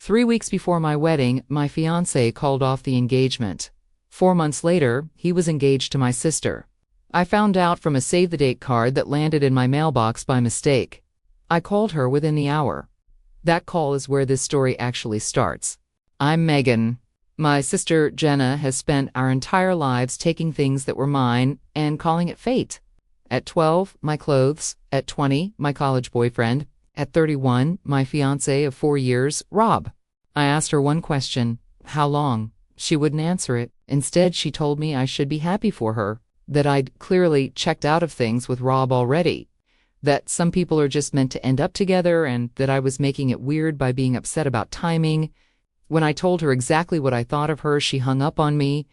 3 weeks before my wedding, my fiancé called off the engagement. 4 months later, he was engaged to my sister. I found out from a save-the-date card that landed in my mailbox by mistake. I called her within the hour. That call is where this story actually starts. I'm Megan. My sister, Jenna, has spent our entire lives taking things that were mine and calling it fate. At 12, my clothes. At 20, my college boyfriend. At 31, my fiancé of 4 years, Rob. I asked her one question: how long? She wouldn't answer it. Instead, she told me I should be happy for her, that I'd clearly checked out of things with Rob already, that some people are just meant to end up together, and that I was making it weird by being upset about timing. When I told her exactly what I thought of her, she hung up on me.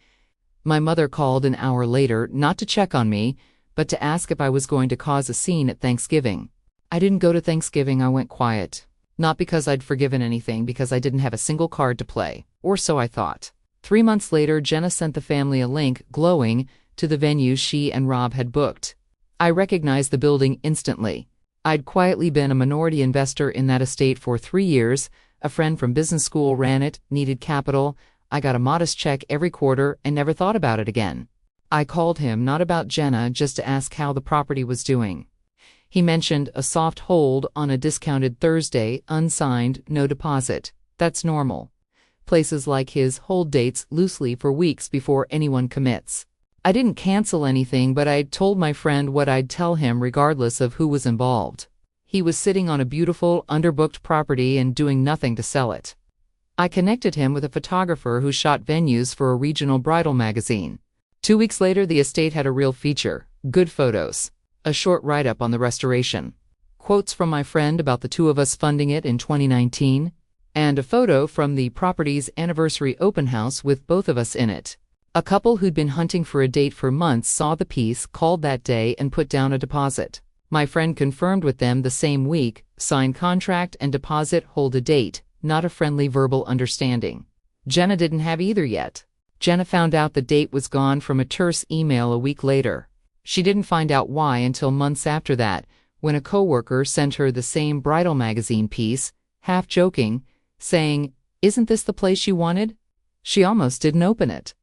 My mother called an hour later, not to check on me, but to ask if I was going to cause a scene at Thanksgiving. I didn't go to Thanksgiving, I went quiet. Not because I'd forgiven anything, because I didn't have a single card to play, or so I thought. 3 months later, Jenna sent the family a link, glowing, to the venue she and Rob had booked. I recognized the building instantly. I'd quietly been a minority investor in that estate for 3 years. A friend from business school ran it, needed capital. I got a modest check every quarter and never thought about it again. I called him, not about Jenna, just to ask how the property was doing. He mentioned a soft hold on a discounted Thursday, unsigned, no deposit. That's normal. Places like his hold dates loosely for weeks before anyone commits. I didn't cancel anything, but I told my friend what I'd tell him regardless of who was involved. He was sitting on a beautiful, underbooked property and doing nothing to sell it. I connected him with a photographer who shot venues for a regional bridal magazine. 2 weeks later, the estate had a real feature: good photos. A short write-up on the restoration. Quotes from my friend about the two of us funding it in 2019. And a photo from the property's anniversary open house with both of us in it. A couple who'd been hunting for a date for months saw the piece, called that day, and put down a deposit. My friend confirmed with them the same week, signed contract and deposit, hold a date, not a friendly verbal understanding. Jenna didn't have either yet. Jenna found out the date was gone from a terse email a week later. She didn't find out why until months after that, when a coworker sent her the same bridal magazine piece, half joking, saying, "Isn't this the place you wanted?" She almost didn't open it.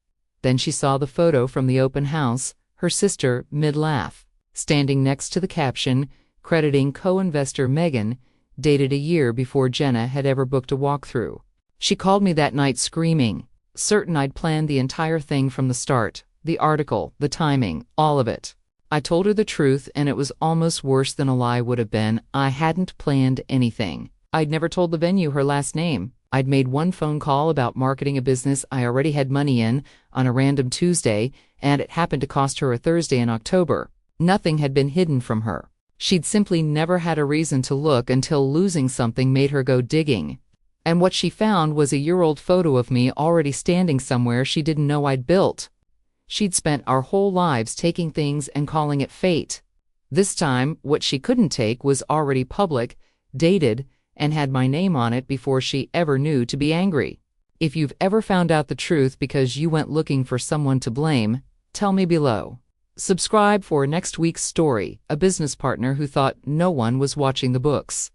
Then she saw the photo from the open house, her sister, mid-laugh, standing next to the caption, crediting co-investor Megan, dated a year before Jenna had ever booked a walkthrough. She called me that night screaming, certain I'd planned the entire thing from the start, the article, the timing, all of it. I told her the truth, and it was almost worse than a lie would have been. I hadn't planned anything. I'd never told the venue her last name. I'd made one phone call about marketing a business I already had money in on a random Tuesday, and it happened to cost her a Thursday in October. Nothing had been hidden from her. She'd simply never had a reason to look until losing something made her go digging. And what she found was a year-old photo of me already standing somewhere she didn't know I'd built. She'd spent our whole lives taking things and calling it fate. This time, what she couldn't take was already public, dated, and had my name on it before she ever knew to be angry. If you've ever found out the truth because you went looking for someone to blame, tell me below. Subscribe for next week's story: a business partner who thought no one was watching the books.